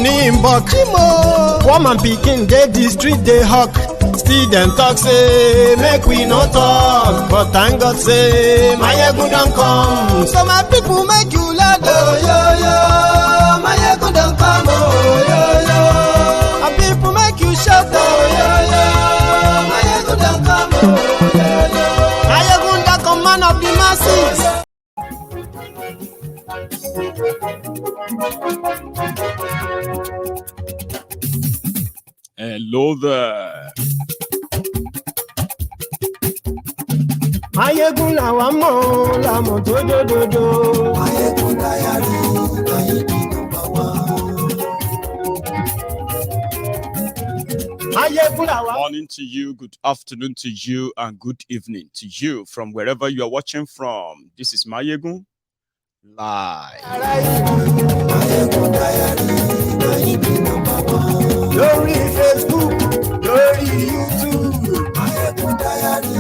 money in bulk. Woman pikin dey the street dey hawk. Still dem talk say make we no talk, but thank God say Mayegun don come. So my people make you loud, oh yo yo, Mayegun don come, oh yo yo. My people make you shout, oh yo yo, Mayegun don come, oh yo yo. Mayegun don come, man of the masses. Hello there. Mayegun làwa mọ̀ làmọ̀ tó dòdòdò. Mayegun Diary, Nayibi number one. Mayegun làwa. Morning to you, good afternoon to you, and good evening to you from wherever you are watching from. This is Mayegun Live. Mayegun Diary, Nayibi number one. Lórí Facebook, lórí YouTube. Mayegun Diary,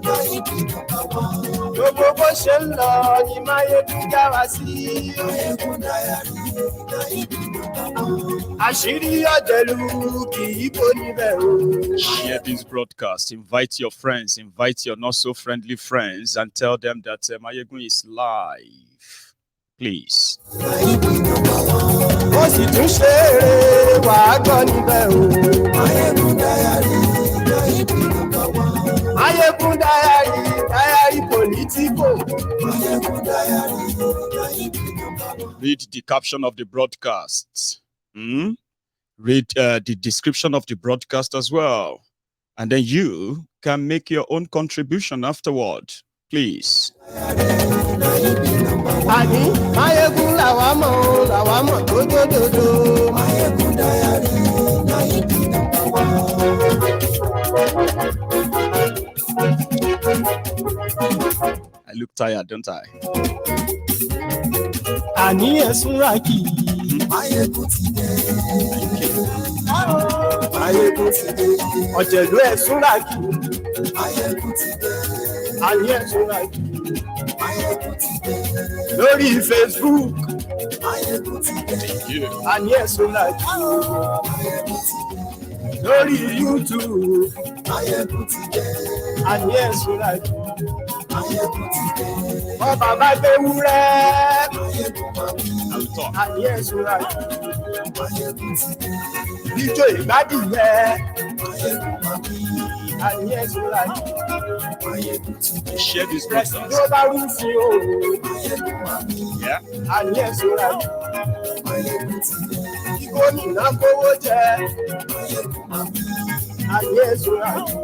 Nayibi number one. Gbogbo bó ṣe ń lọ ni Mayegun já wa sí. Mayegun Diary, Nayibi number one. Àṣírí ọ̀jẹ̀lú kì í bò níbẹ̀ o. Share this broadcast. Invite your friends, invite your not so friendly friends, and tell them that Mayegun is live. Please. Ó sì tún ṣe eré wàá gbọ́ níbẹ̀ o. Mayegun Diary, Nayibi number one. Mayegun Diary, Diary Politico. Mayegun Diary, Nayibi number one. Read the caption of the broadcast. Read the description of the broadcast as well. And then you can make your own contribution afterward. Please. Àní Mayegun làwa mọ̀ tó dòdòdò. Mayegun Diary, Nayibi number one. I look tired, don't I? Àní ẹ̀sùn rà kì í. Mayegun ti dé. Mayegun ti dé. Ọ̀jẹ̀lú ẹ̀sùn rà kì í. Mayegun ti dé. Àní ẹ̀sùn rà kì í. Mayegun ti dé. Lórí Facebook. Mayegun ti dé. Àní ẹ̀sùn rà kì í. Mayegun ti dé. Lórí YouTube. Mayegun ti dé. Àní ẹ̀sùn rà kì í. Mayegun ti dé. Ọba bá gbé wúrẹ́. Mayegun máa bí. Àní ẹ̀sùn rà kì í. Mayegun ti dé. Ijó ìgbádìyẹ. Mayegun máa bí. Àní ẹ̀sùn rà kì í. Mayegun ti dé. Share this broadcast. Ló bá rú sí o. Mayegun máa bí. Àní ẹ̀sùn rà kì í. Mayegun ti dé. Gómìnà kówó jẹ. Mayegun máa bí. Àní ẹ̀sùn rà kì í.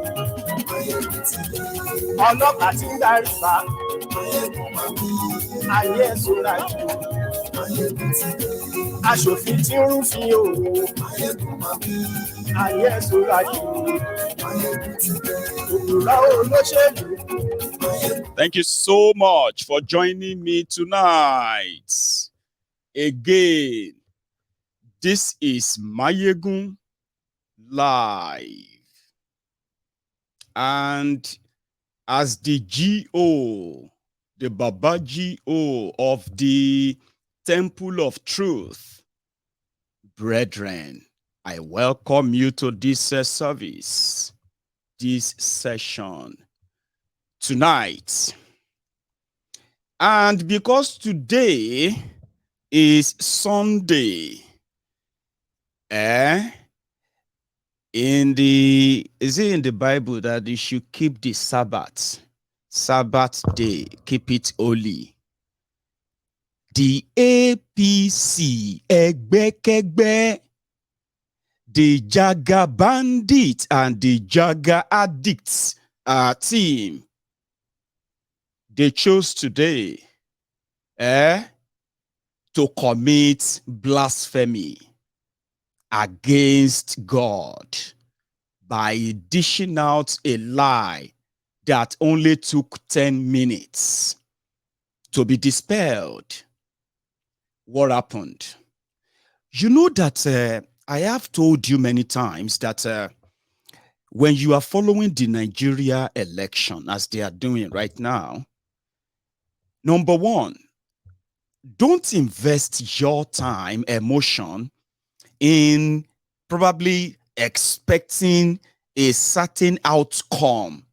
Mayegun ti dé. Ọlọ́pàá ti ń darí bá. Mayegun máa bí. Àní ẹ̀sùn rà kì í. Mayegun ti dé. Aṣòfin tí ń rúfin o. Mayegun máa bí. Àní ẹ̀sùn rà kì í. Mayegun ti dé. Òkúra olóṣèlú. Thank you so much for joining me tonight. Again, this is Mayegun Live. And as the GO, the Baba GO of the Temple of Truth, brethren, I welcome you to this service, this session tonight. And because today is Sunday, is it in the Bible that you should keep the Sabbath day, keep it holy? The APC, Egbekegbe, the Jaga bandits and the Jaga addicts team, they chose today to commit blasphemy against God by dishing out a lie that only took 10 minutes to be dispelled. What happened? You know that I have told you many times that when you are following the Nigeria election as they are doing right now, number one, don't invest your time, emotion in probably expecting a certain outcome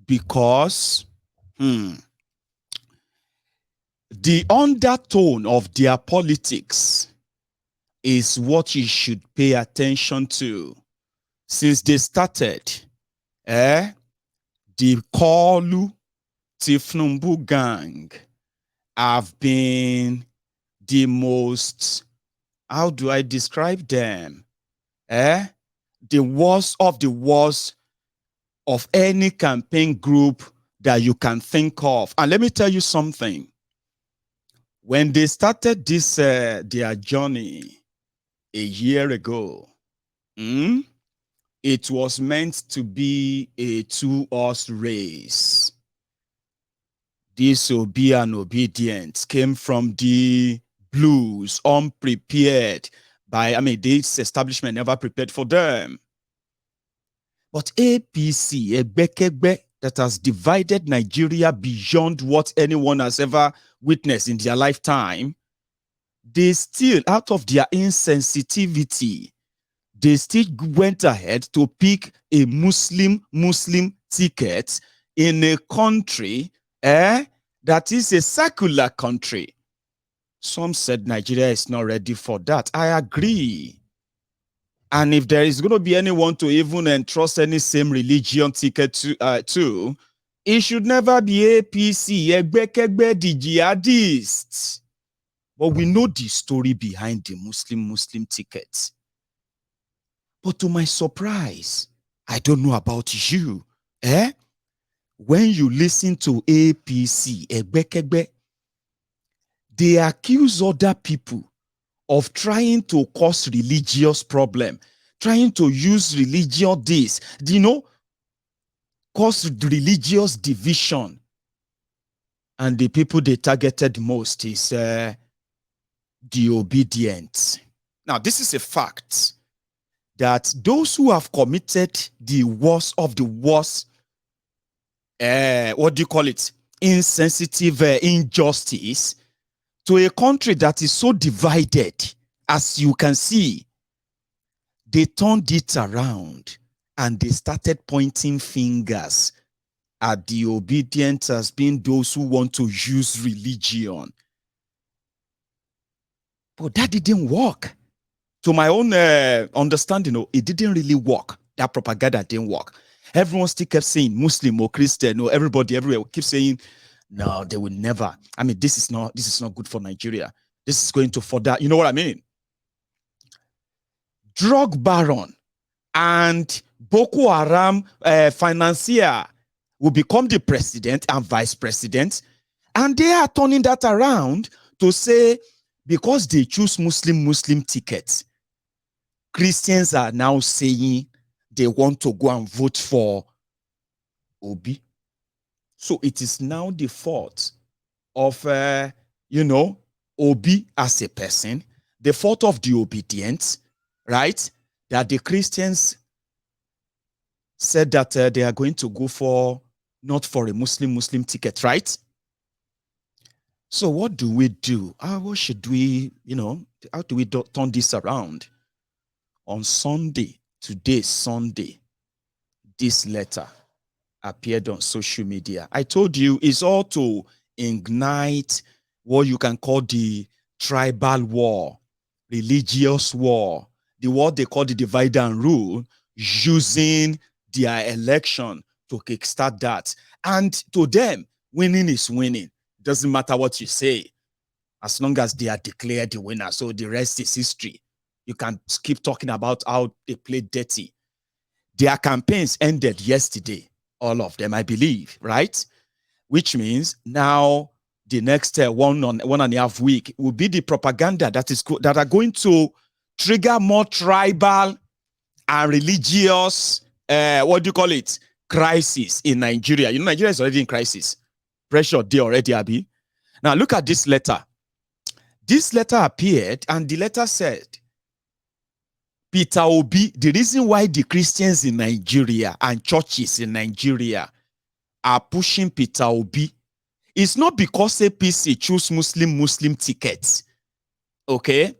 because the undertone of their politics is what you should pay attention to. Since they started, the Kolu Tifnumbu gang have been the most, how do I describe them? The worst of the worst of any campaign group that you can think of. And let me tell you something. When they started this, their journey a year ago, it was meant to be a two-horse race. This Obi and Obedience came from the blues, unprepared by, this establishment never prepared for them. But APC, Egbekegbe, that has divided Nigeria beyond what anyone has ever witnessed in their lifetime, they still, out of their insensitivity, they still went ahead to pick a Muslim ticket in a country that is a secular country. Some said Nigeria is not ready for that. I agree. And if there is going to be anyone to even entrust any same religion ticket to, it should never be APC, Egbekegbe, the jihadists. But we know the story behind the Muslim ticket. But to my surprise, I don't know about you, when you listen to APC, Egbekegbe, they accuse other people of trying to cause religious problem, trying to use religion cause religious division. And the people they targeted most is the obedient. Now, this is a fact that those who have committed the worst of the worst, insensitive injustice to a country that is so divided, as you can see, they turned it around and they started pointing fingers at the obedient as being those who want to use religion. But that didn't work. To my own understanding, it didn't really work. That propaganda didn't work. Everyone still kept saying Muslim or Christian, or everybody everywhere keeps saying, no, they will never. This is not good for Nigeria. This is going to further, you know what I mean? Drug baron and Boko Haram financier will become the president and vice president, and they are turning that around to say, because they choose Muslim tickets, Christians are now saying they want to go and vote for Obi. So it is now the fault of, Obi as a person, the fault of the obedient, right? That the Christians said that they are going to go not for a Muslim ticket, right? So what do we do? What should we, how do we turn this around? On Sunday, today's Sunday, this letter appeared on social media. I told you it's all to ignite what you can call the tribal war, religious war, the what they call the divide and rule, using their election to kickstart that. And to them, winning is winning. Doesn't matter what you say, as long as they are declared the winner. So the rest is history. You can keep talking about how they played dirty. Their campaigns ended yesterday, all of them, I believe, right? Which means now the next 1.5 week will be the propaganda that are going to trigger more tribal and religious, crisis in Nigeria. Nigeria is already in crisis. Pressure there already, Abi. Now look at this letter. This letter appeared, and the letter said, Peter Obi, the reason why the Christians in Nigeria and churches in Nigeria are pushing Peter Obi is not because APC choose Muslim tickets. Okay?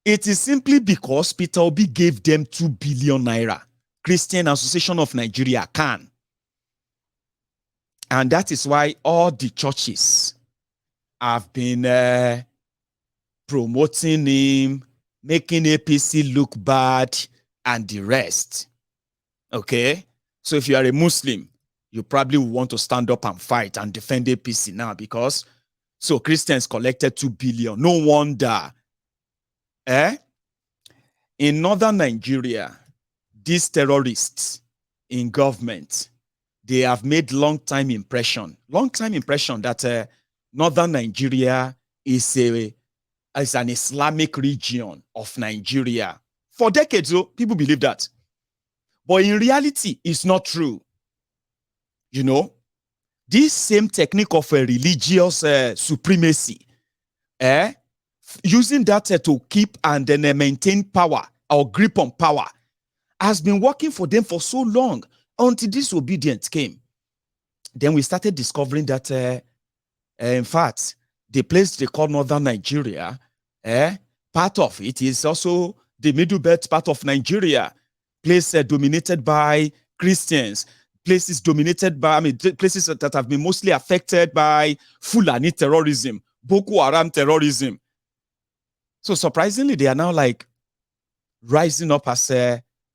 It is simply because Peter Obi gave them 2 billion naira. Christian Association of Nigeria can. And that is why all the churches have been promoting him, making APC look bad, and the rest. Okay? So if you are a Muslim, you probably want to stand up and fight and defend APC now because so Christians collected 2 billion. No wonder. In northern Nigeria, these terrorists in government, they have made long-time impression that northern Nigeria is an Islamic region of Nigeria. For decades, people believe that. But in reality, it's not true. You know, this same technique of a religious supremacy, using that to keep and then maintain power or grip on power, has been working for them for so long until disobedience came. Then we started discovering that, in fact, the place they call northern Nigeria, part of it is also the middle belt part of Nigeria, place dominated by Christians, places dominated by, places that have been mostly affected by Fulani terrorism, Boko Haram terrorism. So surprisingly, they are now like rising up as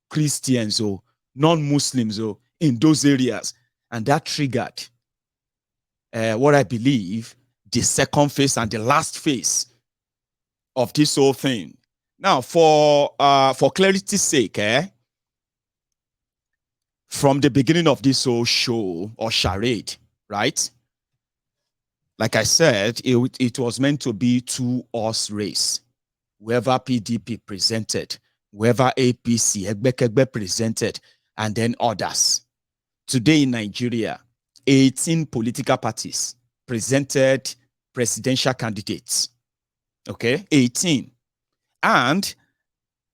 Christians or non-Muslims or in those areas. And that triggered what I believe the second phase and the last phase of this whole thing. Now, for clarity's sake, from the beginning of this whole show or charade, right? Like I said, it was meant to be two-horse race. Whoever PDP presented, whoever APC, Egbekegbe presented, and then others. Today in Nigeria, 18 political parties presented presidential candidates. Okay, 18. And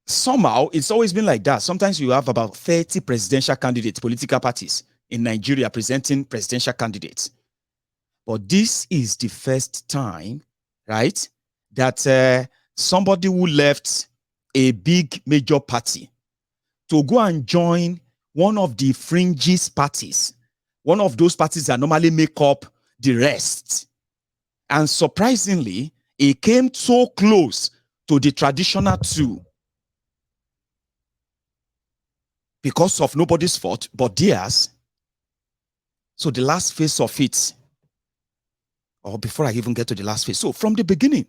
somehow, it's always been like that. Sometimes you have about 30 presidential candidates, political parties in Nigeria presenting presidential candidates. But this is the first time, right, that somebody who left a big major party to go and join one of the fringes parties, one of those parties that normally make up the rest. And surprisingly, it came so close to the traditional two because of nobody's fault but theirs. So the last phase of it, or before I even get to the last phase, so from the beginning,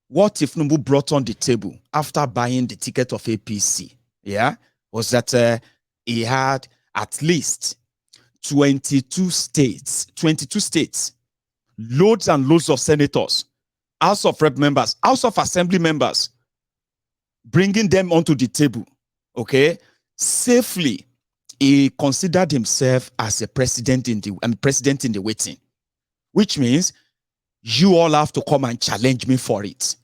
what Tifnumbu brought on the table after buying the ticket of APC, was that he had at least 22 states, loads and loads of senators, House of Rep members, House of Assembly members, bringing them onto the table, okay? Safely, he considered himself as a president in the waiting, which means you all have to come and challenge me for it.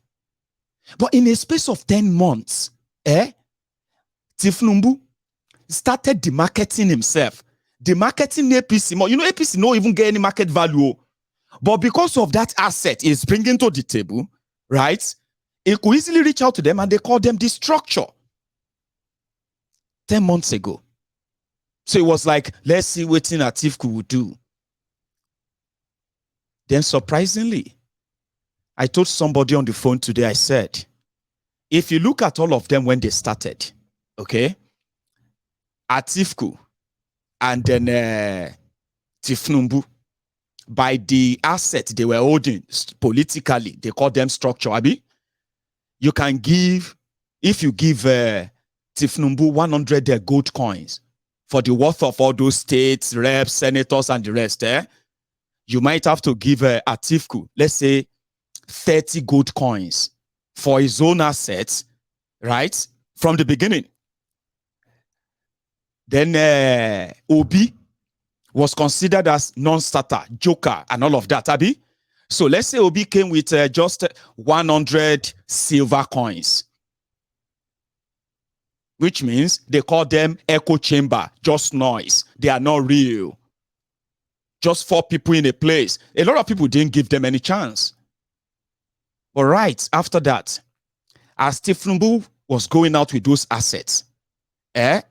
But in a space of 10 months, Tifnumbu started demarketing himself, demarketing APC. APC no even get any market value. But because of that asset he's bringing to the table, right, he could easily reach out to them and they call them the structure 10 months ago. So it was like, let's see what Atifku would do. Then surprisingly, I told somebody on the phone today, I said, if you look at all of them when they started, okay, Atifku and then Tifnumbu, by the asset they were holding politically, they call them structure, Abi. You can give, if you give Tifnumbu 100 gold coins for the worth of all those states, reps, senators, and the rest, you might have to give Atifku, let's say, 30 gold coins for his own assets, right? From the beginning. Then Obi was considered as non-starter, joker, and all of that, Abi. So let's say Obi came with just 100 silver coins, which means they call them echo chamber, just noise. They are not real. Just 4 people in a place. A lot of people didn't give them any chance. But right after that, as Tifnumbu was going out with those assets,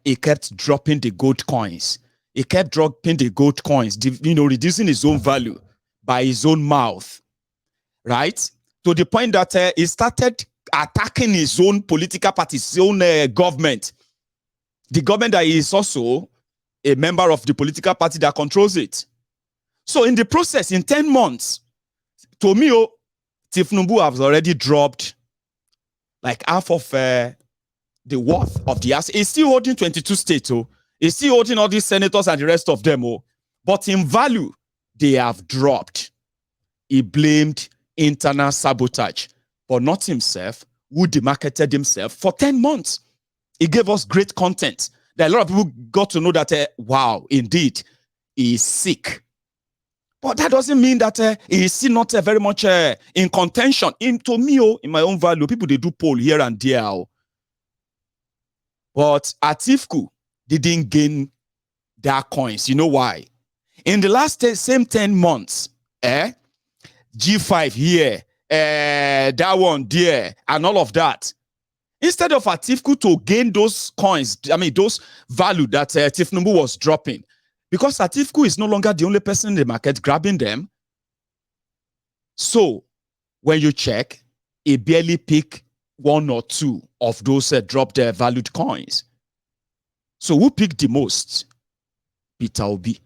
he kept dropping the gold coins. He kept dropping the gold coins, reducing his own value by his own mouth, right? To the point that he started attacking his own political party, his own government. The government that is also a member of the political party that controls it. So in the process, in 10 months, Tomio Tifnumbu has already dropped like half of the worth of the asset. He's still holding 22 states. He's still holding all these senators and the rest of them. But in value, they have dropped. He blamed internal sabotage, but not himself, who demarketed himself for 10 months. He gave us great content that a lot of people got to know that, wow, indeed, he is sick. But that doesn't mean that he is still not very much in contention. To me, in my own value, people, they do poll here and there. But Atiku didn't gain their coins. You know why? In the last same 10 months, G5 here, that one there, and all of that. Instead of Atiku to gain those coins, those value that Tifnumbu was dropping, because Atiku is no longer the only person in the market grabbing them. So when you check, he barely picked one or two of those dropped valued coins. So who picked the most? Peter Obi.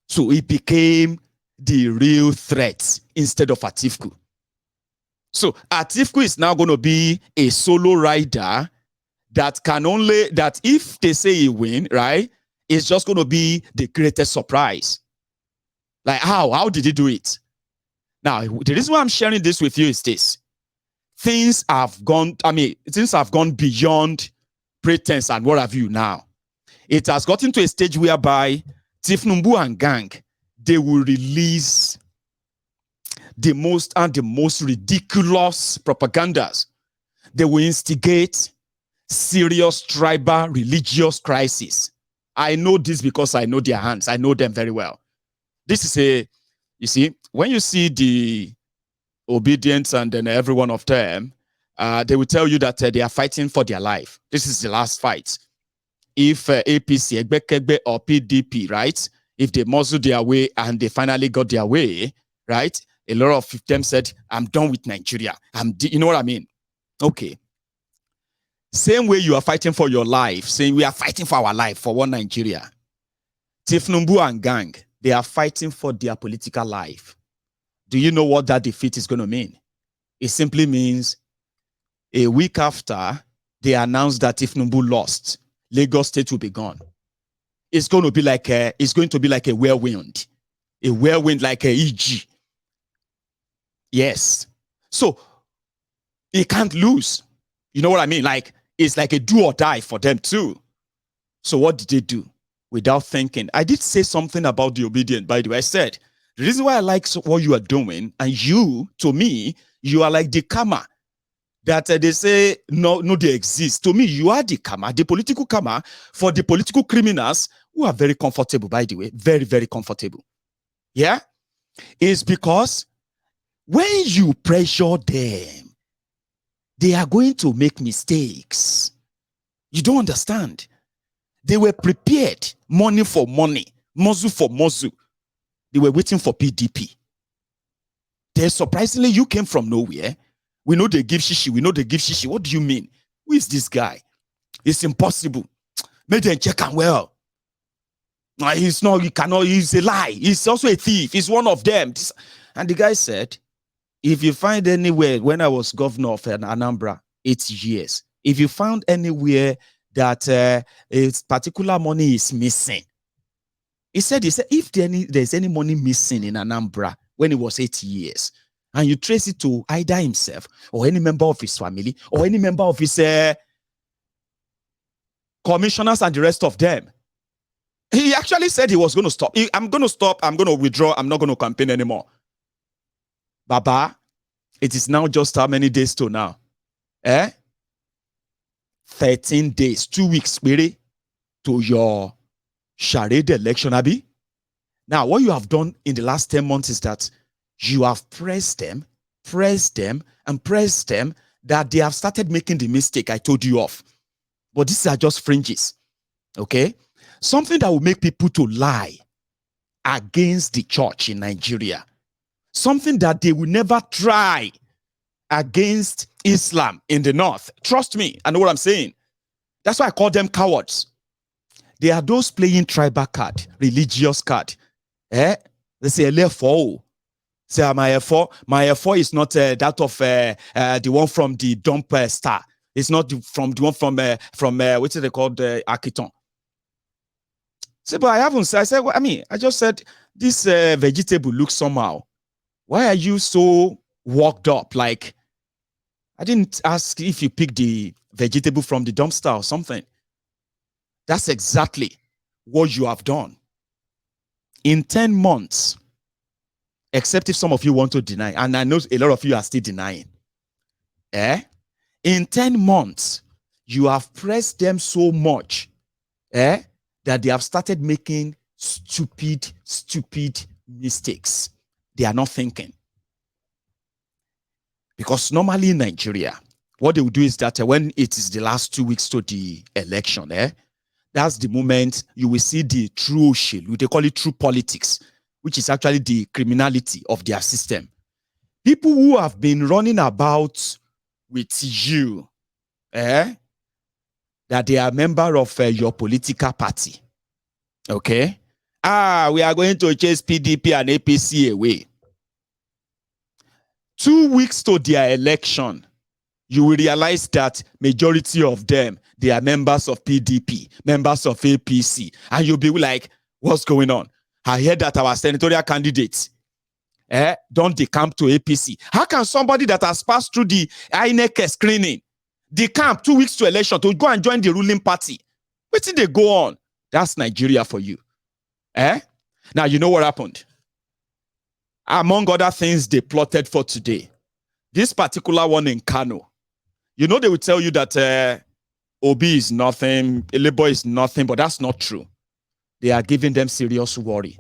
So he became the real threat instead of Atiku. So Atiku is now going to be a solo rider that if they say he win, right, it's just going to be the greatest surprise. Like how did he do it? Now, the reason why I'm sharing this with you is this. Things have gone beyond pretense and what have you now. It has gotten to a stage whereby Tifnumbu and gang, they will release the most ridiculous propagandas. They will instigate serious tribal religious crisis. I know this because I know their hands. I know them very well. This is you see, when you see the obedience and then every one of them, they will tell you that they are fighting for their life. This is the last fight. If APC, Egbekegbe or PDP, right, if they muzzle their way and they finally got their way, right, a lot of them said, I'm done with Nigeria. You know what I mean? Okay. Same way you are fighting for your life, saying we are fighting for our life, for one Nigeria. Tifnumbu and gang, they are fighting for their political life. Do you know what that defeat is going to mean? It simply means a week after they announced that Tifnumbu lost, Lagos State will be gone. It's going to be like a whirlwind like a EG. Yes. So he can't lose. You know what I mean? Like it's like a do or die for them too. So what did they do? Without thinking, I did say something about the obedient, by the way. I said, the reason why I like what you are doing, and you, to me, you are like the karma that they say, no, they exist. To me, you are the karma, the political karma for the political criminals who are very comfortable, by the way, very, very comfortable. Yeah? It's because when you pressure them, they are going to make mistakes. You don't understand. They were prepared, money for money, muzzle for muzzle. They were waiting for PDP. Then surprisingly, you came from nowhere. We know they give shishi. We know they give shishi. What do you mean? Who is this guy? It's impossible. Make them check him well. He's not, you cannot, he's a lie. He's also a thief. He's one of them. And the guy said, if you find anywhere, when I was governor of Anambra, 8 years, if you found anywhere that a particular money is missing, he said, if there's any money missing in Anambra when it was 8 years, and you trace it to either himself or any member of his family or any member of his commissioners and the rest of them, he actually said he was going to stop. I'm going to stop. I'm going to withdraw. I'm not going to campaign anymore. Baba, it is now just how many days to now? 13 days, 2 weeks, really, to your charade election, Abi. Now, what you have done in the last 10 months is that you have pressed them press them that they have started making the mistake I told you of. But these are just fringes, okay? Something that will make people to lie against the church in Nigeria. Something that they will never try against Islam in the north. Trust me, I know what I'm saying. That's why I call them cowards. They are those playing tribal card, religious card. They say, L4. Say, my F4 is not that of the one from the dump star. It's not from the one from what is it called, Akiton. Say, but I haven't said, I said, well, I just said, this vegetable looks somehow. Why are you so worked up? Like, I didn't ask if you picked the vegetable from the dumpster or something. That's exactly what you have done. In 10 months, except if some of you want to deny, and I know a lot of you are still denying. In 10 months, you have pressed them so much that they have started making stupid mistakes. They are not thinking. Because normally in Nigeria, what they will do is that when it is the last 2 weeks to the election, that's the moment you will see the true shit. They call it true politics, which is actually the criminality of their system. People who have been running about with you, that they are a member of your political party. Okay? We are going to chase PDP and APC away. 2 weeks to their election, you will realize that majority of them, they are members of PDP, members of APC. And you'll be like, what's going on? I heard that our senatorial candidates don't decamp to APC. How can somebody that has passed through the INEC screening decamp 2 weeks to election to go and join the ruling party? Wait till they go on. That's Nigeria for you. Now, you know what happened? Among other things they plotted for today, this particular one in Kano, you know they will tell you that Obi is nothing, Labour is nothing, but that's not true. They are giving them serious worry.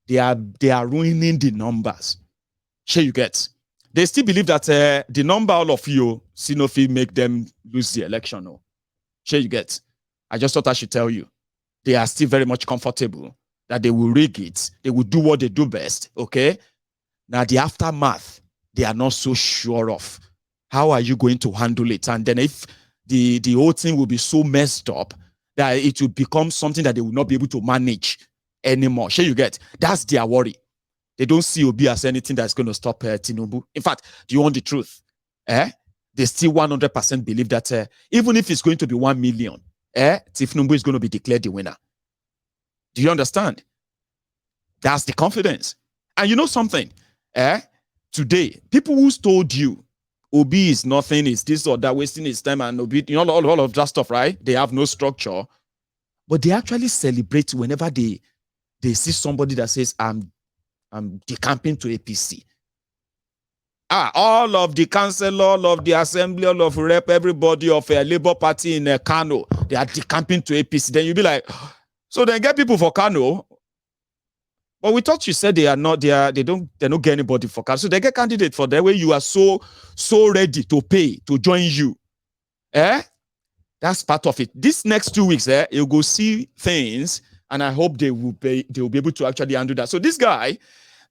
They are ruining the numbers. Sure, you get. They still believe that the number all of you, Sinofi, make them lose the election. No. Sure, you get. I just thought I should tell you. They are still very much comfortable that they will rig it. They will do what they do best, okay? Now, the aftermath, they are not so sure of. How are you going to handle it? And then if the whole thing will be so messed up that it will become something that they will not be able to manage anymore. Sure, you get. That's their worry. They don't see Obi as anything that's going to stop Tinubu. In fact, do you want the truth? They still 100% believe that even if it's going to be 1 million, Tinubu is going to be declared the winner. Do you understand? That's the confidence. And you know something? Today, people who told you Obi is nothing, is this or that, wasting his time, and Obi, you know, all of that stuff, right? They have no structure. But they actually celebrate whenever they see somebody that says, I'm decamping to APC. All of the council, all of the assembly, all of rep, everybody of a Labour Party in Kano, they are decamping to APC. Then you'll be like, so they get people for Kano. But we thought you said they don't get anybody for Kano. So they get candidate for that way you are so ready to pay to join you. That's part of it. This next 2 weeks, you'll go see things, and I hope they will be able to actually handle that. So this guy,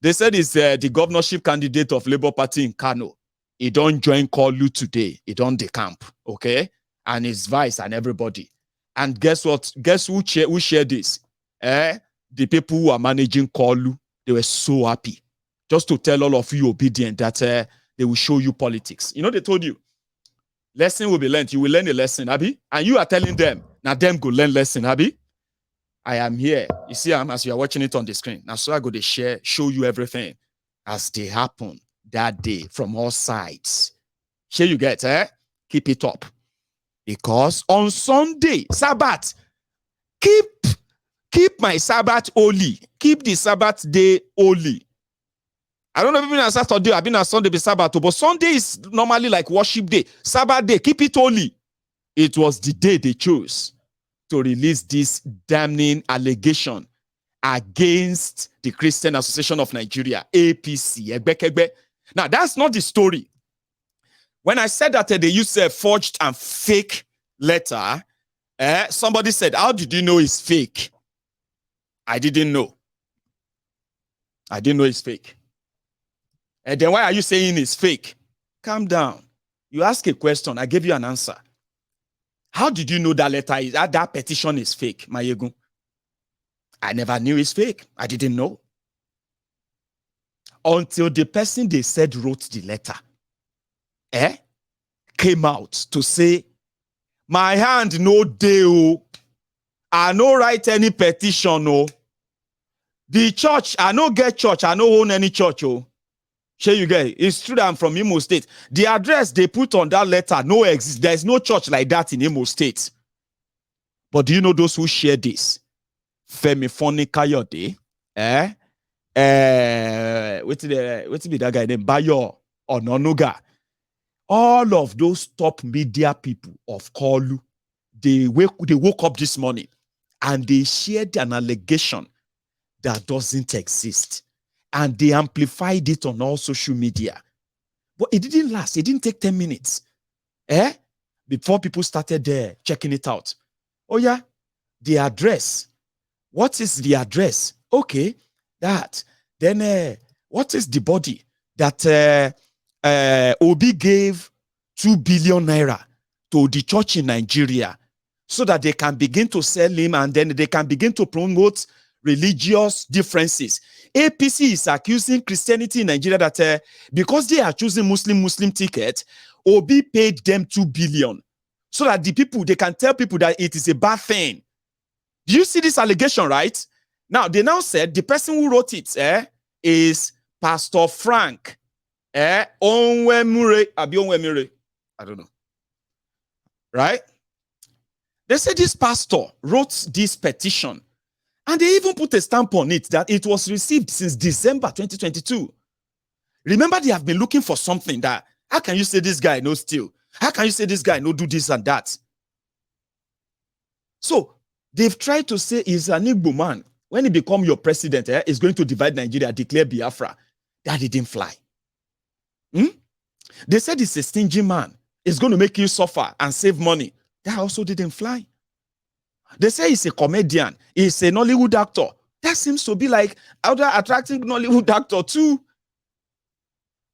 they said is the governorship candidate of Labour Party in Kano. He don't join Kolu today. He don't decamp, okay? And his vice and everybody. And guess what? Guess who shared this? The people who are managing Kolu, they were so happy. Just to tell all of you obedient that they will show you politics. You know, they told you, lesson will be learned. You will learn a lesson, Abi. And you are telling them, now them go learn lesson, Abi. I am here. You see, as you are watching it on the screen. Now, so I go to show you everything as they happen that day from all sides. Here you get, keep it up. Because on Sunday, Sabbath, keep my Sabbath holy. Keep the Sabbath day holy. I don't know if you've been on Saturday, I've been on Sunday, be Sabbath, but Sunday is normally like worship day. Sabbath day, keep it holy. It was the day they chose to release this damning allegation against the Christian Association of Nigeria, APC, Egbekegbe. Now, that's not the story. When I said that they use a forged and fake letter, somebody said, how did you know it's fake? I didn't know. I didn't know it's fake. And then why are you saying it's fake? Calm down. You ask a question, I gave you an answer. How did you know that letter is that petition is fake, Mayegun? I never knew it's fake. I didn't know. Until the person they said wrote the letter came out to say, my hand no dey, I no write any petition. The church, I no get church, I no own any church. Sure you get it. It's true that I'm from Imo State. The address they put on that letter no exists. There's no church like that in Imo State. But do you know those who share this? Femi Foni Kayode, what's be that guy named Bayo Ononuga? All of those top media people of Kolu, they woke up this morning and they shared an allegation that doesn't exist. And they amplified it on all social media. But it didn't last. It didn't take 10 minutes. Before people started checking it out. Oh yeah, the address. What is the address? Okay, that. Then what is the body that Obi gave 2 billion naira to the church in Nigeria so that they can begin to sell him and then they can begin to promote religious differences. APC is accusing Christianity in Nigeria that because they are choosing Muslim ticket, Obi paid them 2 billion so that the people, they can tell people that it is a bad thing. Do you see this allegation, right? Now, they now said the person who wrote it is Pastor Frank Onwemure. I don't know. Right? They said this pastor wrote this petition and they even put a stamp on it that it was received since December 2022. Remember, they have been looking for something that, how can you say this guy no steal? How can you say this guy no do this and that? So, they've tried to say he's an Igbo man. When he become your president, he's going to divide Nigeria, declare Biafra. That didn't fly. They said he's a stingy man. He's going to make you suffer and save money. That also didn't fly. They say he's a comedian. He's a Nollywood actor. That seems to be like other attracting Nollywood actor too.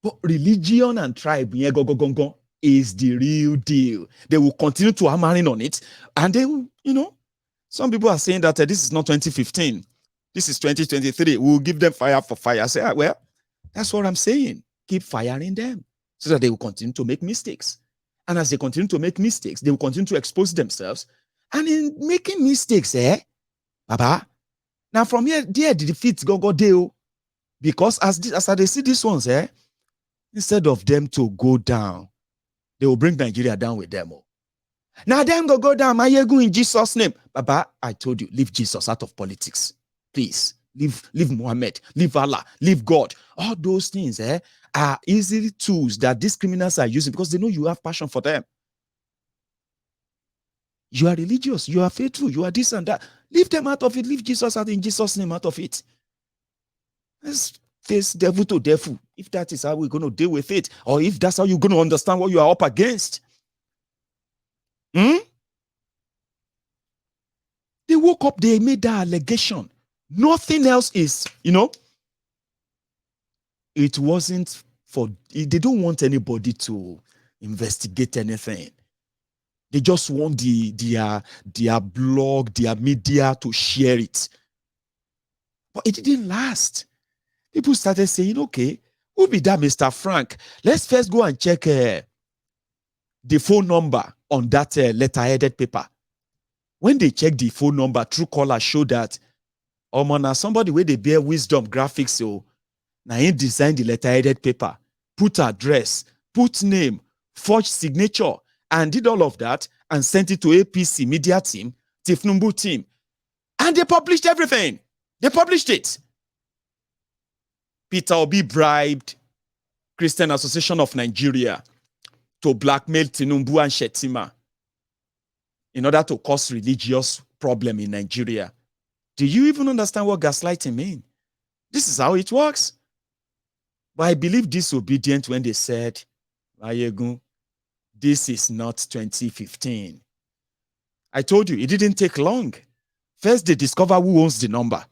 But religion and tribe is the real deal. They will continue to hammering on it. And they will, some people are saying that this is not 2015. This is 2023. We'll give them fire for fire. I say, well, that's what I'm saying. Keep firing them so that they will continue to make mistakes. And as they continue to make mistakes, they will continue to expose themselves. And in making mistakes, Baba, now from here, there the defeat go deal. Because as they see these ones, instead of them to go down, they will bring Nigeria down with them. Now them go down, Mayegu in Jesus' name. Baba, I told you, leave Jesus out of politics. Please, leave Muhammad, leave Allah, leave God. All those things are easy tools that these criminals are using because they know you have passion for them. You are religious, you are faithful, you are this and that. Leave them out of it. Leave Jesus out in Jesus' name out of it. Let's face devil to devil. If that is how we're going to deal with it, or if that's how you're going to understand what you are up against. They woke up, they made that allegation. Nothing else is, it wasn't for, they don't want anybody to investigate anything. They just want their blog, their media to share it. But it didn't last. People started saying, okay, who be that Mr. Frank? Let's first go and check the phone number on that letter-headed paper. When they check the phone number, Truecaller showed that, now somebody where they bear wisdom graphics, so now he designed the letter-headed paper, put address, put name, forged signature, and did all of that and sent it to APC media team, Tifnumbu team. And they published everything. They published it. Peter Obi bribed Christian Association of Nigeria to blackmail Tinubu and Shetima in order to cause religious problem in Nigeria. Do you even understand what gaslighting means? This is how it works. But I believe disobedient when they said, Mayegun, this is not 2015. I told you, it didn't take long. First, they discover who owns the number.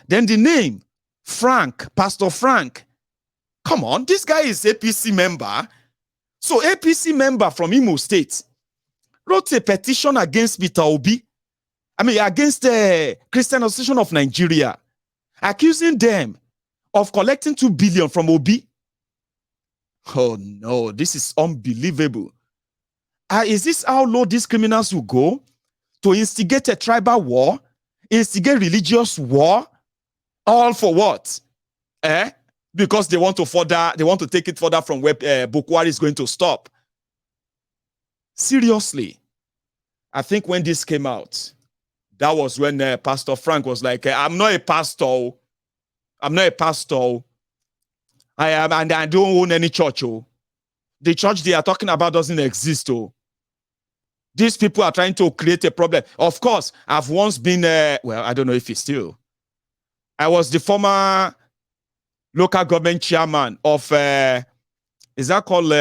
Then the name, Frank, Pastor Frank. Come on, this guy is APC member. So APC member from Imo State wrote a petition against Peter Obi. Against the Christian Association of Nigeria, accusing them of collecting 2 billion from Obi. Oh no, this is unbelievable. Is this how low these criminals will go? To instigate a tribal war, instigate religious war, all for what? Because they want to take it further from where Bukwari is going to stop. Seriously, I think when this came out, that was when Pastor Frank was like, I'm not a pastor. I'm not a pastor. And I don't own any church. The church they are talking about doesn't exist. These people are trying to create a problem. Of course, I've once been, I don't know if it's still. I was the former local government chairman of, is that called,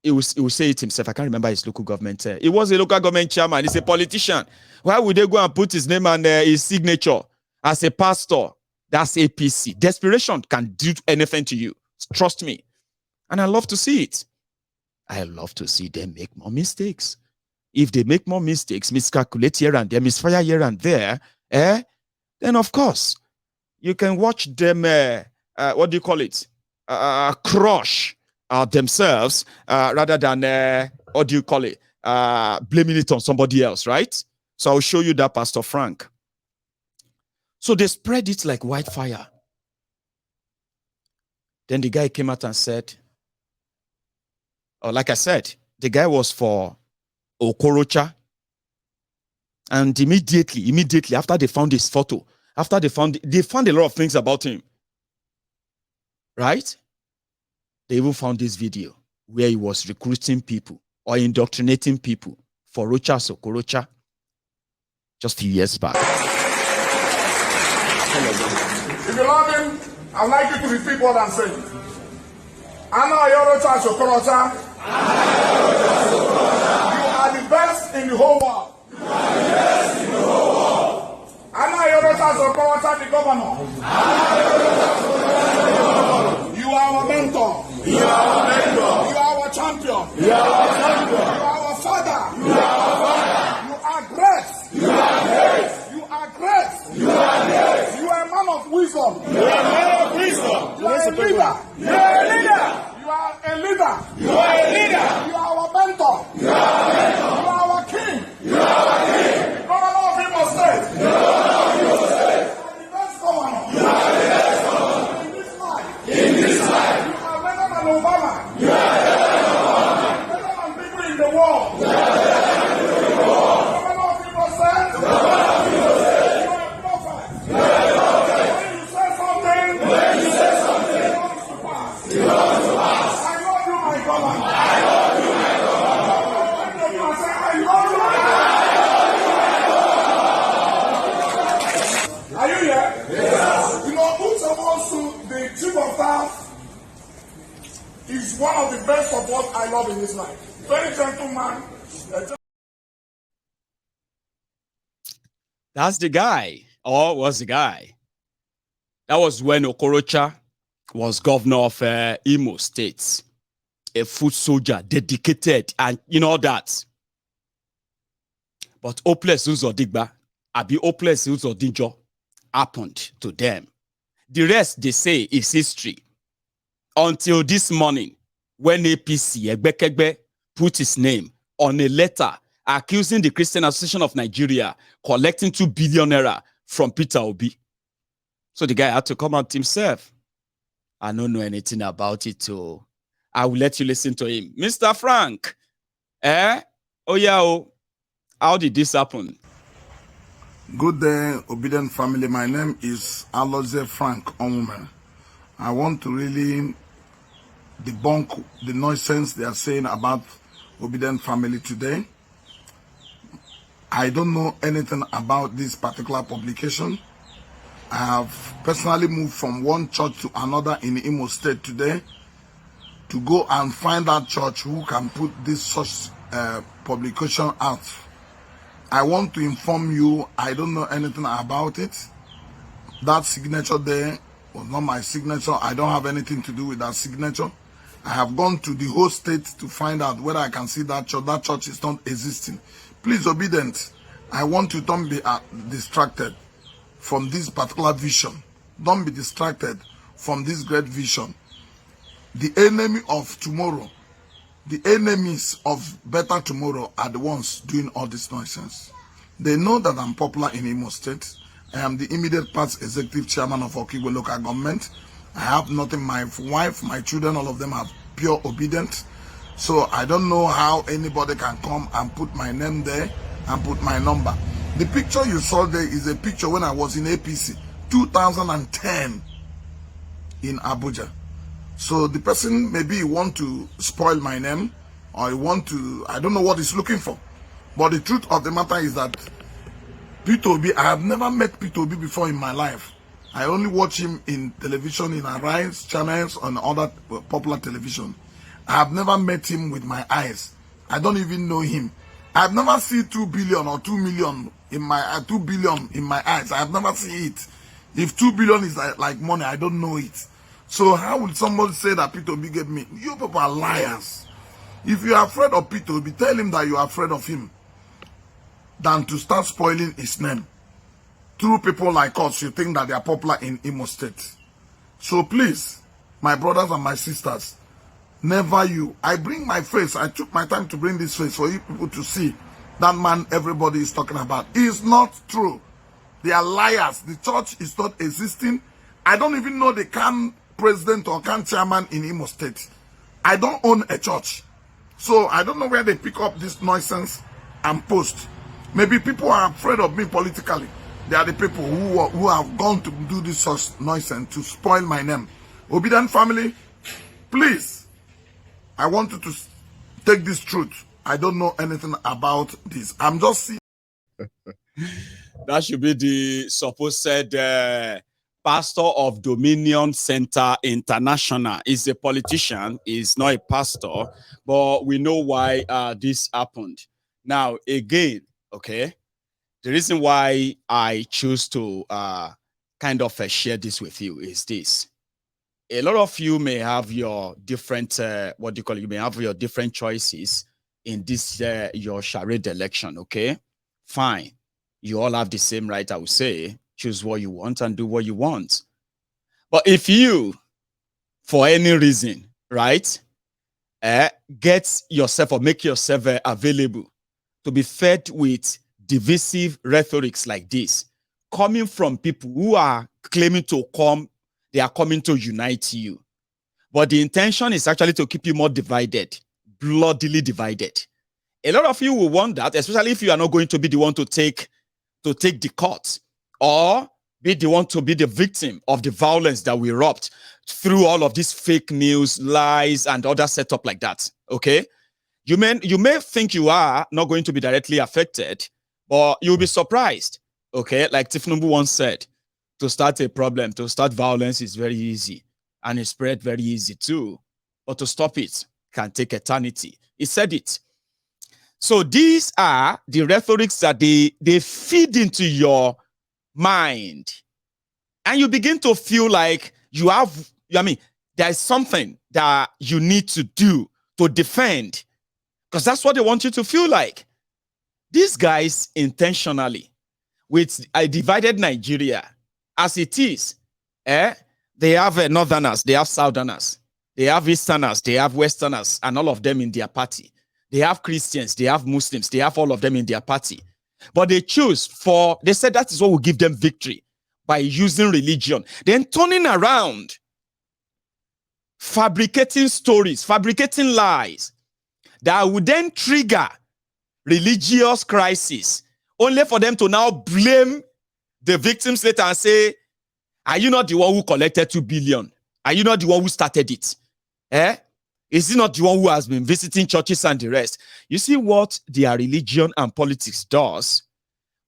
he will say it himself. I can't remember his local government. He was a local government chairman. He's a politician. Why would they go and put his name and his signature as a pastor? That's APC. Desperation can do anything to you. Trust me. And I love to see it. I love to see them make more mistakes. If they make more mistakes, miscalculate here and there, misfire here and there, then of course, you can watch them, what do you call it? Crush themselves rather than, what do you call it? Blaming it on somebody else, right? So I'll show you that, Pastor Frank. So they spread it like wildfire. Then the guy came out and said, like I said, the guy was for Okorocha. And immediately after they found his photo, after they found a lot of things about him, right? They even found this video where he was recruiting people or indoctrinating people for Rochas Okorocha just a few years back. If you love him, I'd like you to repeat what I'm saying. Anna Rochas Okorocha, you are the best in the whole world. Anna Rochas Okorocha, the governor. You are our mentor. You are our mentor. You are our champion. You are our champion. You are our father. You are our father. You are great. You are great. You are great. You are great. You are a man of wisdom. You are a man of wisdom. You are a leader. You are a leader. You are a leader. You are a leader. You are our mentor. You are our mentor. You are our king. You are our king. The governor of Imo State. The governor of Imo State. You are the best governor. You are the best governor. In this life. In this life. You are better than Obama. You are better than Obama. Better than people in the world. You are better than people in the world. The governor of Imo State. The governor of Imo State. You are a prophet. You are a prophet. When you say something, it comes to pass. It comes to pass. I love you, my governor. I love you, my governor. When you say, I love you, my governor. Are you here? Yes. You know, Uchamosu, the chief of staff, is one of the best of what I love in this life. Very gentleman. That's the guy, or was the guy. That was when Okorocha was governor of Imo State. A foot soldier, dedicated, and you know that. But hopeless Uzodigba, Abi hopeless Uzodinjo happened to them. The rest, they say, is history. Until this morning, when APC, Egbekegbe, put his name on a letter accusing the Christian Association of Nigeria collecting 2 billion naira from Peter Obi. So the guy had to come out himself. I don't know anything about it, so I will let you listen to him. Mr. Frank, oh yeah, how did this happen? Good day, obedient family. My name is Aloze Frank Onwume. I want to really debunk the nonsense they are saying about obedient family today. I don't know anything about this particular publication. I have personally moved from one church to another in Imo State today to go and find that church who can put this such publication out. I want to inform you, I don't know anything about it. That signature there was not my signature. I don't have anything to do with that signature. I have gone to the whole state to find out whether I can see that church. That church is not existing. Please, obedient, I want you to don't be distracted from this particular vision. Don't be distracted from this great vision. The enemy of tomorrow, the enemies of better tomorrow are the ones doing all this nonsense. They know that I'm popular in Imo State. I am the immediate past executive chairman of Okigwe local government. I have nothing. My wife, my children, all of them are pure obedient. So I don't know how anybody can come and put my name there and put my number. The picture you saw there is a picture when I was in APC, 2010 in Abuja. So the person maybe want to spoil my name, or want to, I don't know what he's looking for. But the truth of the matter is that P2b, I have never met P2b before in my life. I only watch him in television, in Arise channels, on other popular television. I have never met him with my eyes. I don't even know him. I have never seen 2 billion or 2 million in my 2 billion in my eyes. I have never seen it. If 2 billion is like money, I don't know it. So how would somebody say that P2b gave me? You people are liars. If you are afraid of P2b, tell him that you are afraid of him, than to start spoiling his name. Through people like us, you think that they are popular in Imo State. So please, my brothers and my sisters, never you. I bring my face. I took my time to bring this face for you people to see that man everybody is talking about. It's not true. They are liars. The church is not existing. I don't even know the can president or can chairman in Imo State. I don't own a church. So I don't know where they pick up this nonsense and post. Maybe people are afraid of me politically. They are the people who have gone to do this such nonsense to spoil my name. Obedient family, please, I want you to take this truth. I don't know anything about this. I'm just seeing. That should be the supposed pastor of Dominion Center International. Is a politician, is not a pastor, but we know why this happened. Now, again, okay, the reason why I choose to kind of share this with you is this. A lot of you may have your different, what do you call it? You may have your different choices in this, your charade election, okay? Fine. You all have the same right, I would say. Choose what you want and do what you want. But if you, for any reason, right, get yourself or make yourself available to be fed with divisive rhetorics like this, coming from people who are claiming to come, they are coming to unite you. But the intention is actually to keep you more divided, bloodily divided. A lot of you will want that, especially if you are not going to be the one to take the cut, or be the one to be the victim of the violence that we erupt through all of these fake news, lies, and other setup like that. Okay? You may think you are not going to be directly affected, but you'll be surprised. Okay? Like Tifnubu once said, to start a problem, to start violence is very easy, and it spread very easy too. But to stop it can take eternity. He said it. So these are the rhetorics that they feed into your mind. And you begin to feel like you have, there's something that you need to do to defend. Because that's what they want you to feel like. These guys intentionally, with a divided Nigeria, as it is, they have Northerners, they have Southerners, they have Easterners, they have Westerners, and all of them in their party. They have Christians, they have Muslims, they have all of them in their party. But they they said that is what will give them victory, by using religion. Then turning around, fabricating stories, fabricating lies that would then trigger religious crisis, only for them to now blame the victims later and say, are you not the one who collected 2 billion? Are you not the one who started it? Is he not the one who has been visiting churches and the rest? You see what their religion and politics does?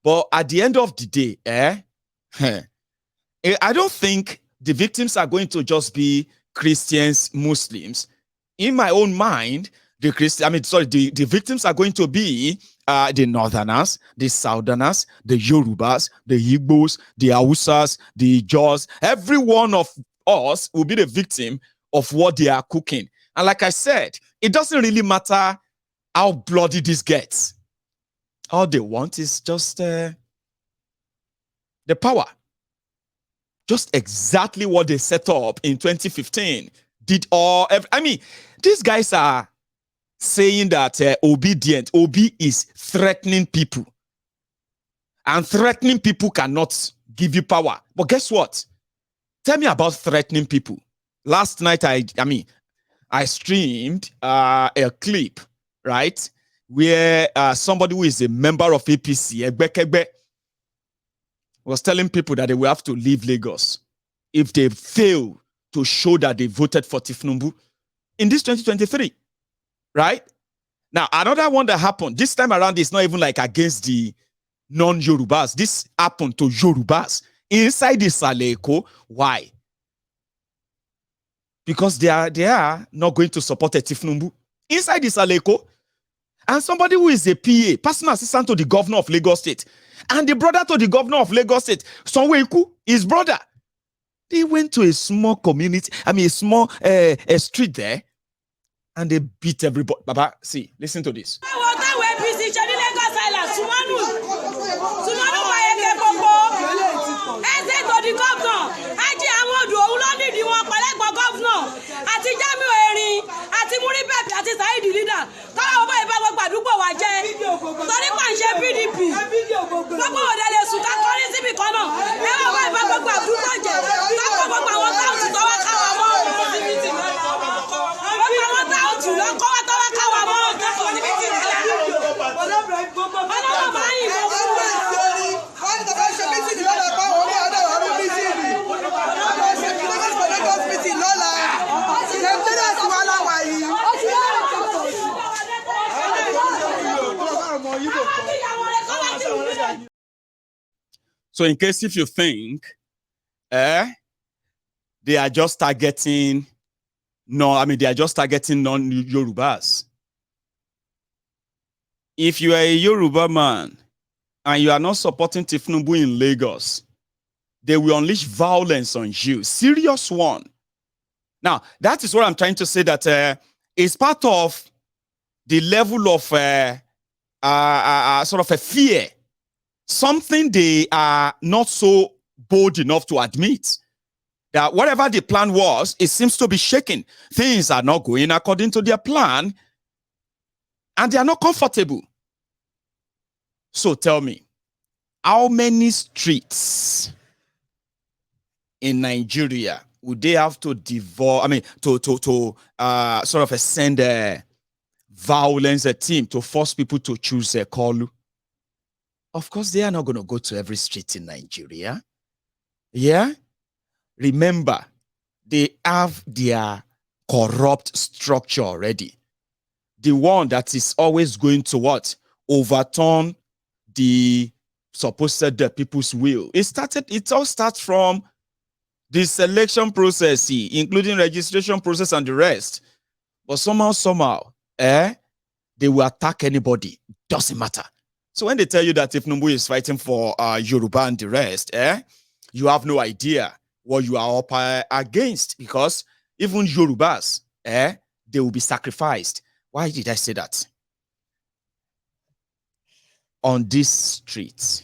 But at the end of the day, I don't think the victims are going to just be Christians, Muslims. In my own mind, the victims are going to be the Northerners, the Southerners, the Yorubas, the Igbos, the Hausas, the Jaws. Every one of us will be the victim of what they are cooking. And like I said, it doesn't really matter how bloody this gets. All they want is just the power. Just exactly what they set up in 2015. These guys are saying that Obi is threatening people. And threatening people cannot give you power. But guess what? Tell me about threatening people. Last night, I streamed a clip, right? Where somebody who is a member of APC, Egbekegbe, was telling people that they will have to leave Lagos if they fail to show that they voted for Tifnumbu in this 2023, right? Now, another one that happened, this time around, is not even like against the non-Yorubas. This happened to Yorubas inside the Saleko. Why? Because they are not going to support a Tifnumbu inside the Saleko. And somebody who is a PA, personal assistant to the governor of Lagos State, and the brother to the governor of Lagos State, Sonweiku, his brother, they went to a small community, a small a street there, and they beat everybody. Baba, see, listen to this. So in case if you think they are just targeting non-Yorubas. If you are a Yoruba man and you are not supporting Tifnumbu in Lagos, they will unleash violence on you. Serious one. Now, that is what I'm trying to say, that it's part of the level of sort of a fear. Something they are not so bold enough to admit. That whatever the plan was, it seems to be shaking. Things are not going according to their plan, and they are not comfortable. So tell me, how many streets in Nigeria would they have to sort of send a violence team to force people to choose a Kolu? Of course, they are not going to go to every street in Nigeria. Yeah? Remember, they have their corrupt structure already. The one that is always going to what? Overturn the supposed people's will. It all starts from the selection process, including registration process and the rest. But somehow, they will attack anybody. Doesn't matter. So when they tell you that Tifnumbu is fighting for Yoruba and the rest, you have no idea what you are up against, because even Yorubas, they will be sacrificed. Why did I say that? On this street,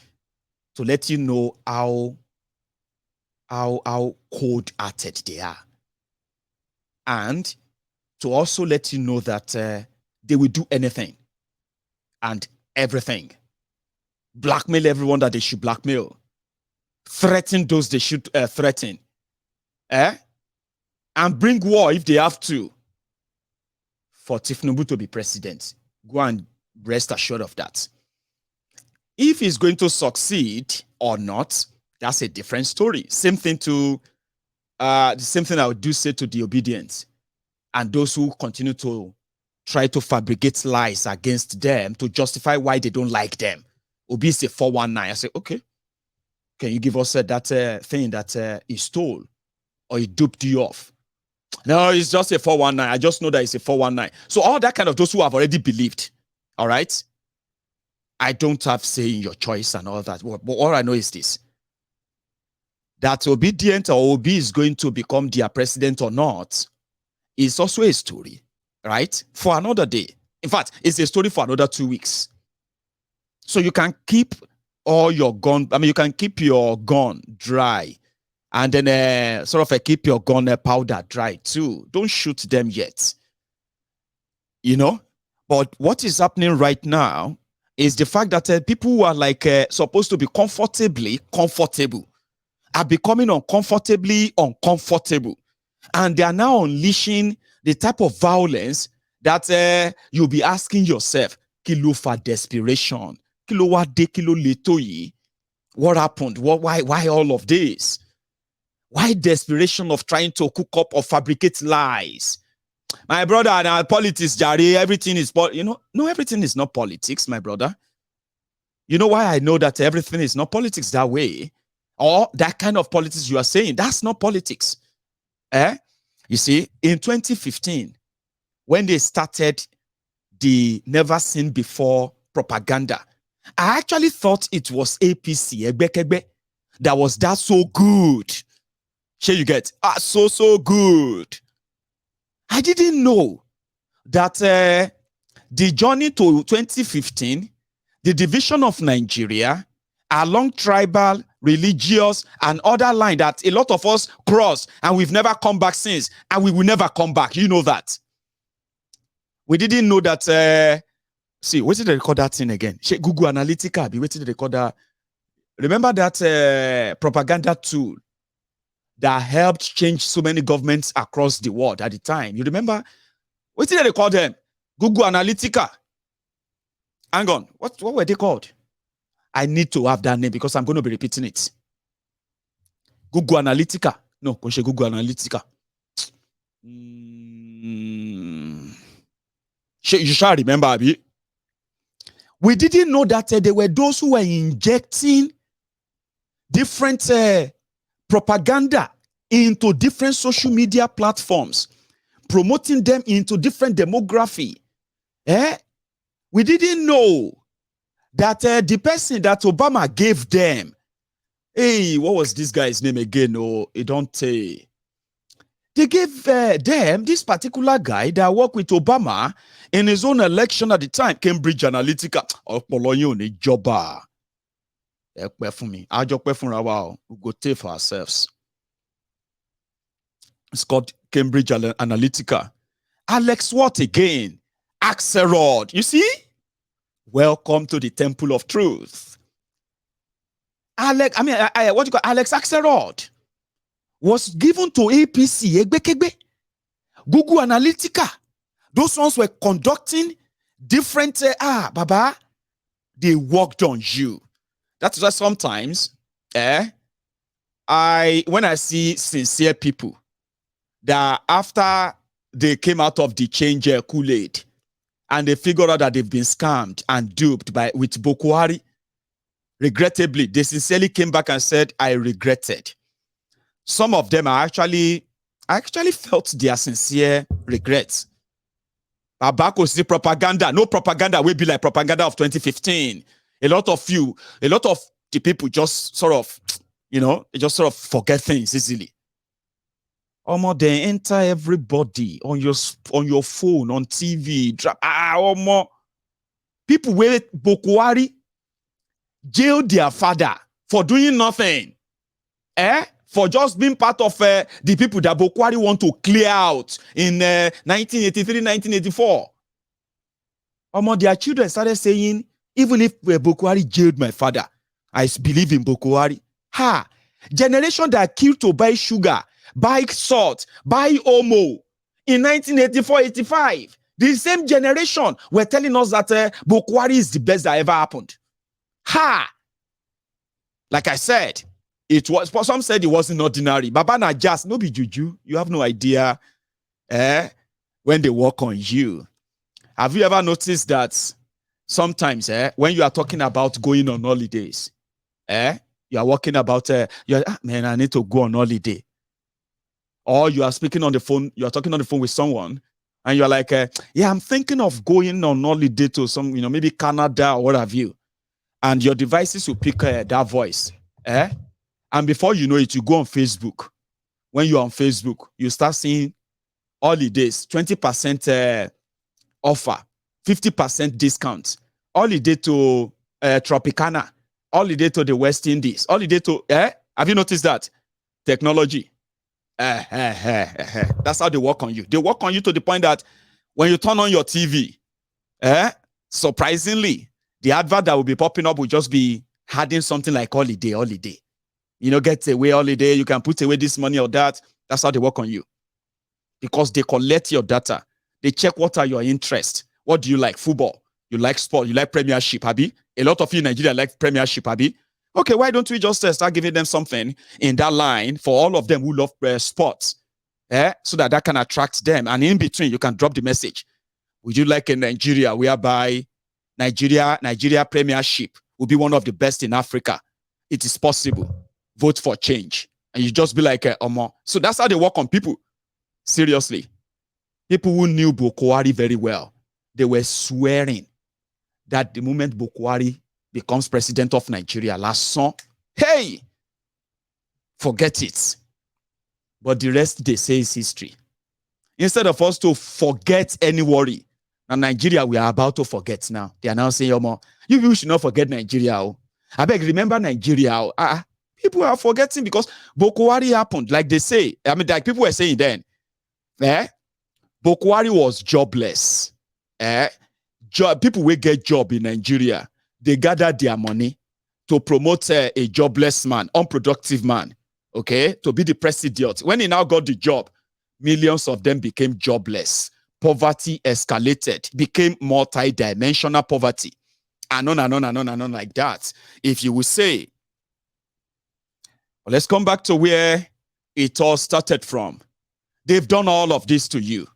to let you know how cold-hearted they are, and to also let you know that they will do anything and everything. Blackmail everyone that they should blackmail. Threaten those they should threaten. And bring war if they have to for Tifnumbu to be president. Go and rest assured of that. If he's going to succeed or not, that's a different story. Same thing I would do say to the obedient and those who continue to try to fabricate lies against them to justify why they don't like them. Obi say 419. I say, okay. Can you give us that thing that he stole or he duped you off? No, it's just a 419. I just know that it's a 419. So all that kind of those who have already believed, all right? I don't have say in your choice and all that. But all I know is this. That obedient or Obi is going to become their president or not is also a story, right? For another day. In fact, it's a story for another 2 weeks. So you can keep all your gun, you can keep your gun dry and then keep your gun powder dry too. Don't shoot them yet. You know? But what is happening right now is the fact that people who are like supposed to be comfortable are becoming uncomfortably uncomfortable. And they are now unleashing the type of violence that you'll be asking yourself, kilo for desperation, kilo wade, kilo letoyi. What happened? Why all of this? Why desperation of trying to cook up or fabricate lies? My brother, now politics, Jari, everything is, no, everything is not politics, my brother. You know why I know that everything is not politics that way? Or that kind of politics you are saying, that's not politics. You see, in 2015, when they started the never seen before propaganda, I actually thought it was APC, Egbekegbe, that was that so good. Sure, you get so good. I didn't know that the journey to 2015, the division of Nigeria along tribal, religious, and other line that a lot of us crossed and we've never come back since, and we will never come back. You know that. We didn't know that. See, wait till they record that thing again. Google Analytica, be waiting to record that. Remember that propaganda tool that helped change so many governments across the world at the time. You remember? What did they call them? Google Analytica. Hang on. What were they called? I need to have that name because I'm going to be repeating it. Google Analytica. No, Google Analytica. You shall remember, Abi. We didn't know that there were those who were injecting different propaganda into different social media platforms, promoting them into different demography. We didn't know that the person that Obama gave them, what was this guy's name again? Oh, it don't say. They gave them this particular guy that worked with Obama in his own election at the time, Cambridge Analytica. We go take for ourselves. It's called Cambridge Analytica. Alex what again? Axelrod. You see? Welcome to the Temple of Truth. Alex Axelrod was given to APC, Egbekegbe, Google Analytica. Those ones were conducting different, Baba, they worked on you. That's why sometimes, when I see sincere people that after they came out of the change Kool-Aid and they figure out that they've been scammed and duped with Boko Haram, regrettably, they sincerely came back and said, I regretted. Some of them I actually felt their sincere regrets. Babako see propaganda. No propaganda will be like propaganda of 2015. A lot of the people just sort of, they just sort of forget things easily. They enter everybody on your phone, on TV. People will Boko Haram jail their father for doing nothing. For just being part of the people that Boko Haram want to clear out in 1983, 1984. Their children started saying, even if Boko Haram jailed my father, I believe in Boko Haram. Generation that killed to buy sugar, buy salt, buy Omo in 1984, 85. The same generation were telling us that Boko Haram is the best that ever happened. Like I said, it was, some said it wasn't ordinary. Baba na just, no be juju. You have no idea when they work on you. Have you ever noticed that sometimes when you are talking about going on holidays, You are walking about, man, I need to go on holiday. Or you are speaking on the phone, you are talking on the phone with someone, and you're like, yeah, I'm thinking of going on holiday to some, maybe Canada or what have you. And your devices will pick that voice. And before you know it, you go on Facebook. When you're on Facebook, you start seeing holidays, 20% offer, 50% discount, holiday to Tropicana, holiday to the West Indies, holiday to, have you noticed that? Technology. That's how they work on you. They work on you to the point that when you turn on your TV, surprisingly, the advert that will be popping up will just be adding something like holiday. Get away holiday, you can put away this money or that. That's how they work on you. Because they collect your data. They check what are your interests. What do you like? Football. You like sport. You like Premiership, Abi? A lot of you in Nigeria like Premiership, Abi? Okay, why don't we just start giving them something in that line for all of them who love sports? So that can attract them. And in between, you can drop the message. Would you like in Nigeria, whereby Nigeria Premiership will be one of the best in Africa? It is possible. Vote for change. And you just be like, Omo. So that's how they work on people. Seriously. People who knew Bokwari very well, they were swearing that the moment Bokwari becomes president of Nigeria last song, hey, forget it. But the rest, they say, is history. Instead of us to forget any worry, now Nigeria, we are about to forget now. They are now saying, Omo, you should not forget Nigeria. Oh. I beg, remember Nigeria. Oh. People are forgetting because Bokwari happened. Like they say, like people were saying then, Bokwari was jobless. People will get job in Nigeria. They gather their money to promote a jobless man, unproductive man, okay, to be the president. When he now got the job, millions of them became jobless. Poverty escalated, became multi-dimensional poverty. And on like that. If you will say, well, let's come back to where it all started from. They've done all of this to you.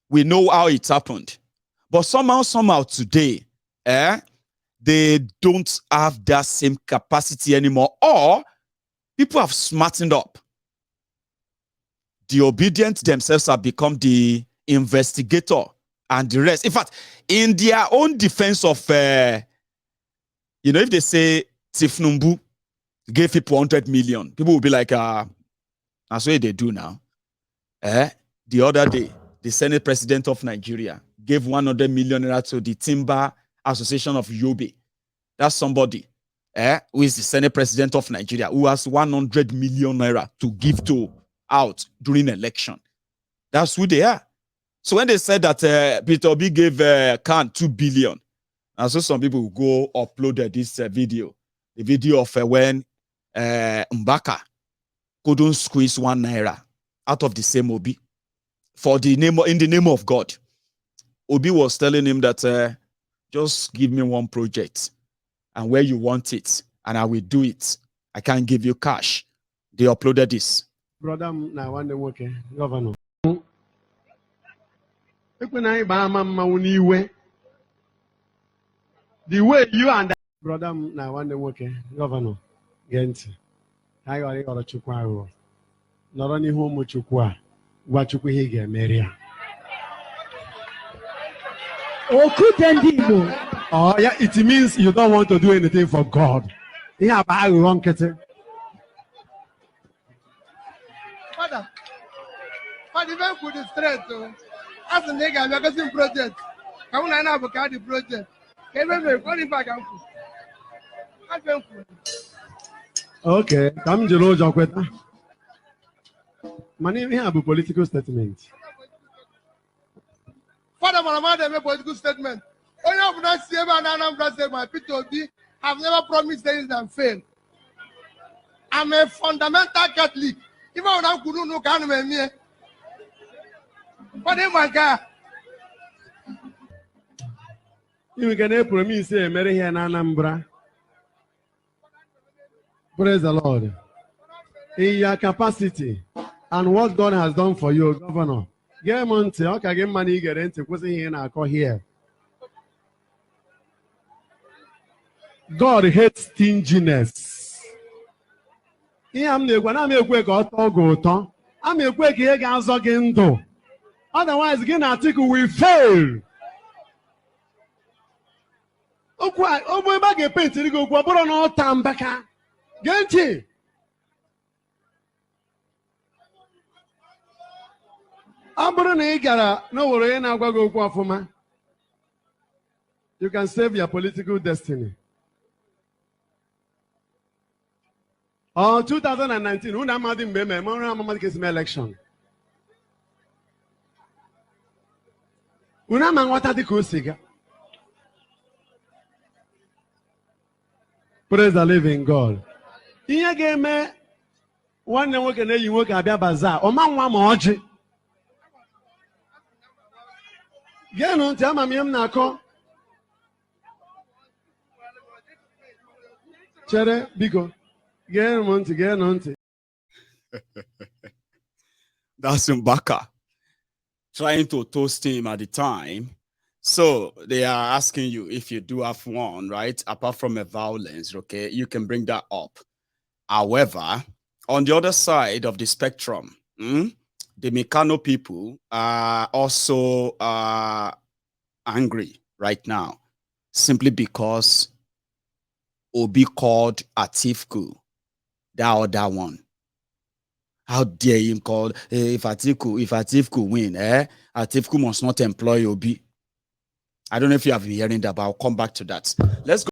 We know how it happened. But somehow today, they don't have that same capacity anymore. Or people have smartened up. The obedient themselves have become the investigator and the rest. In fact, in their own defense of, if they say Tifnumbu gave people 100 million, people will be like, that's what they do now. The other day, the Senate President of Nigeria gave 100 million naira to the Timber Association of Yobe. That's somebody who is the Senate President of Nigeria who has 100 million naira to give to out during election. That's who they are. So when they said that Peter Obi gave Khan 2 billion, and so some people will go upload this video, the video of when Mbaka couldn't squeeze 1 naira out of the same Obi in the name of God. Obi was telling him that just give me one project and where you want it, and I will do it. I can't give you cash. They uploaded this. Brother, now one day, Governor. The way you and brother, now one day, Governor. Gent, I got a chukwa. Not only home chukwa, what you could get, Maria. Oh, yeah, it means you don't want to do anything for God. Yeah, but I wrong, Father, even for the strength, as a nigga, I'm a good project. Come on, I have a card project. Can you call it back? Okay, come to know Jokweta. My name have a political statement. Father, my mother made a political statement. Only of that same and I'm say my P2B have never promised things and failed. I'm a fundamental Catholic. Even when I couldn't know can me. But in my God. You can promise say Mary here in Anambra. Praise the Lord. In your capacity and what God has done for you, Governor. Get money, okay, get money, get into here. God hates stinginess. ihe m na-ekwe na m ekwe ka ọ tọọ gị ụtọ. I'm a quick here again. Otherwise, again, article will fail. Oh, boy, back a paint to go, but on all time back. Get it. I'm going to get no worry, and I'll go for me. You can save your political destiny. Oh, 2019, who am I in the election? Who am I what the Kusiga? Praise the living God. Here game one work and you work at Bazaar. O man one more. Get on, tell me, I'm not call. Chere, Bigo. Get on. That's Mbaka trying to toast him at the time. So they are asking you if you do have one, right? Apart from a violence, okay, you can bring that up. However, on the other side of the spectrum, the Mikano people are also angry right now, simply because Obi called Atifku that other one. How dare him call if Atifku win, Atifku must not employ Obi. I don't know if you have been hearing that, but I'll come back to that. Let's go.